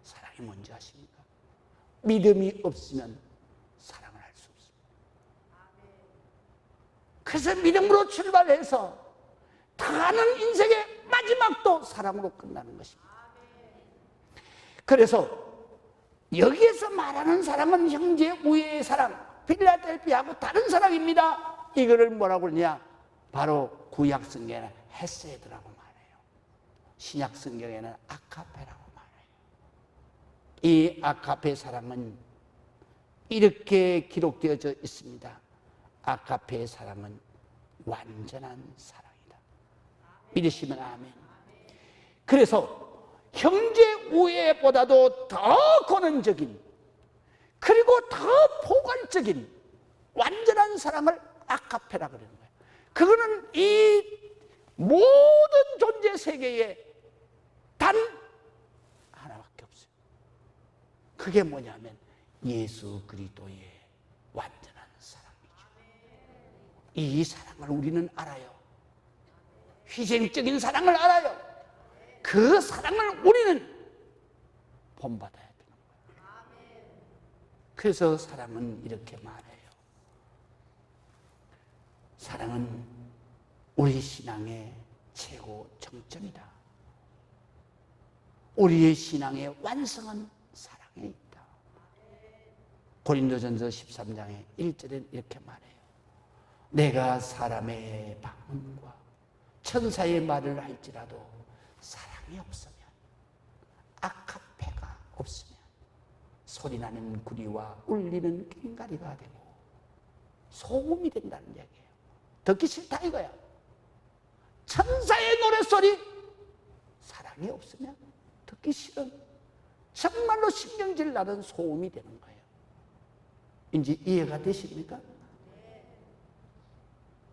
사랑이 뭔지 아십니까? 믿음이 없으면 사랑을 할 수 없습니다. 그래서 믿음으로 출발해서 다가는 인생의 마지막도 사랑으로 끝나는 것입니다. 그래서 여기에서 말하는 사랑은 형제 우애의 사랑, 필라델피아하고 다른 사랑입니다. 이거를 뭐라고 그러냐? 바로 구약 성경에는 헤세드라고 말해요. 신약 성경에는 아카페라고 말해요. 이 아카페 사랑은 이렇게 기록되어져 있습니다. 아카페의 사랑은 완전한 사랑이다. 믿으시면 아멘. 그래서 형제 우애보다도 더 권원적인 그리고 더 포괄적인 완전한 사랑을 아카페라 그러는 거예요. 그거는 이 모든 존재 세계에 단 하나밖에 없어요. 그게 뭐냐면 예수 그리스도의 완전한 사랑이죠. 이 사랑을 우리는 알아요. 희생적인 사랑을 알아요. 그 사랑을 우리는 본받아야 되는 거예요. 그래서 사랑은 이렇게 말해요. 사랑은 우리 신앙의 최고 정점이다. 우리의 신앙의 완성은 사랑에 있다. 고린도전서 13장의 1절에 이렇게 말해요. 내가 사람의 방언과 천사의 말을 할지라도 사랑이 없으면, 아카페가 없으면 소리나는 구리와 울리는 꽹가리가 되고 소음이 된다는 얘기예요. 듣기 싫다 이거야. 천사의 노랫소리, 사랑이 없으면 듣기 싫은, 정말로 신경질 나는 소음이 되는 거예요. 이제 이해가 되십니까?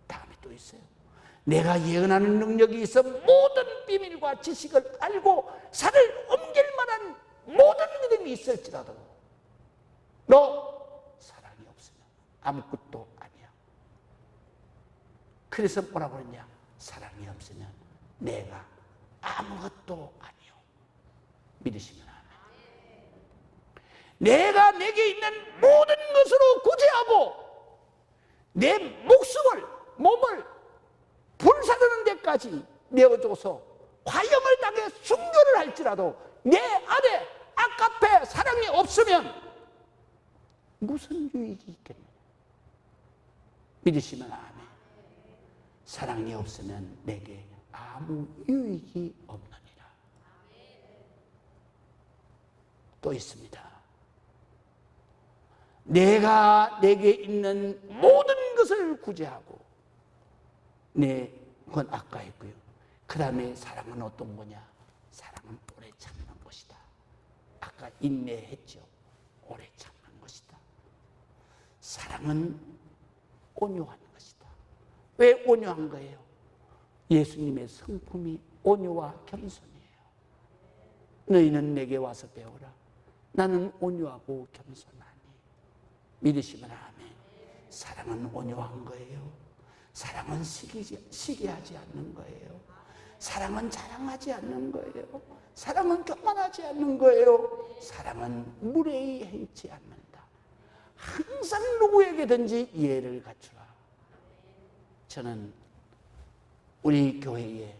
다음에 또 있어요. 내가 예언하는 능력이 있어 모든 비밀과 지식을 알고 산을 옮길 만한 모든 믿음이 있을지라도 너 사랑이 없으면 아무것도 아니야. 그래서 뭐라고 그랬냐? 사랑이 없으면 내가 아무것도 아니요. 믿으시면 아멘. 내가 내게 있는 모든 것으로 구제하고 내 목숨을, 몸을 불사르는 데까지 내어줘서 화형을 당해 순교를 할지라도 내 안에 아카페 사랑이 없으면 무슨 유익이 있겠느냐? 믿으시면 아멘. 사랑이 없으면 내게 아무 유익이 없느니라. 또 있습니다. 내가 내게 있는 모든 것을 구제하고 네, 그건 아까 했고요. 그 다음에 사랑은 어떤 거냐? 사랑은 오래 참는 것이다. 아까 인내했죠. 오래 참는 것이다. 사랑은 온유한 것이다. 왜 온유한 거예요? 예수님의 성품이 온유와 겸손이에요. 너희는 내게 와서 배우라. 나는 온유하고 겸손하니. 믿으시면 아멘. 사랑은 온유한 거예요. 사랑은 시기하지 않는 거예요. 사랑은 자랑하지 않는 거예요. 사랑은 교만하지 않는 거예요. 사랑은 무례히 행치 않는다. 항상 누구에게든지 이해를 갖추라. 저는 우리 교회에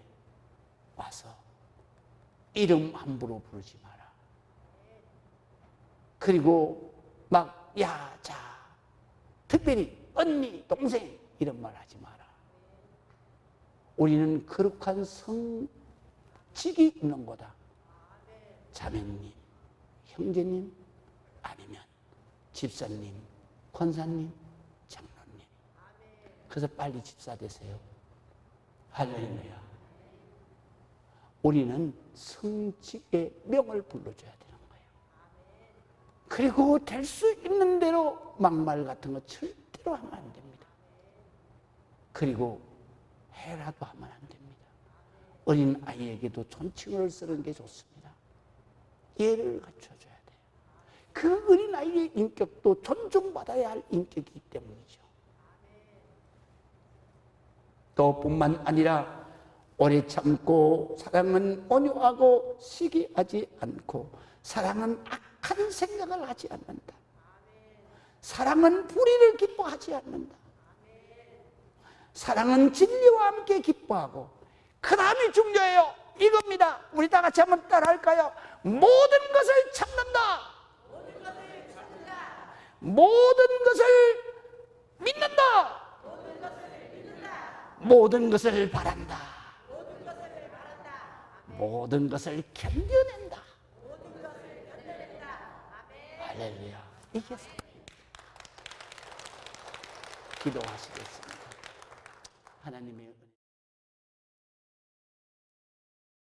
와서 이름 함부로 부르지 마라. 그리고 막 야, 자, 특별히 언니, 동생 이런 말 하지 마라. 우리는 거룩한 성직이 있는 거다. 자매님, 형제님, 아니면 집사님, 권사님, 장로님. 그래서 빨리 집사 되세요. 할렐루야. 우리는 성직의 명을 불러줘야 되는 거예요. 그리고 될 수 있는 대로 막말 같은 거 절대로 하면 안 됩니다. 그리고 해라도 하면 안 됩니다. 어린 아이에게도 존칭을 쓰는 게 좋습니다. 예를 갖춰줘야 돼요. 그 어린 아이의 인격도 존중받아야 할 인격이기 때문이죠. 또 뿐만 아니라 오래 참고, 사랑은 온유하고 시기하지 않고, 사랑은 악한 생각을 하지 않는다. 사랑은 불의를 기뻐하지 않는다. 사랑은 진리와 함께 기뻐하고, 그 다음이 중요해요. 이겁니다. 우리 다 같이 한번 따라할까요? 모든 것을 참는다. 모든 것을 믿는다. 모든 것을 바란다. 모든 것을 견뎌낸다. 할렐루야. 이게 사랑입니다. 기도하시겠습니다. 하나님의 은혜.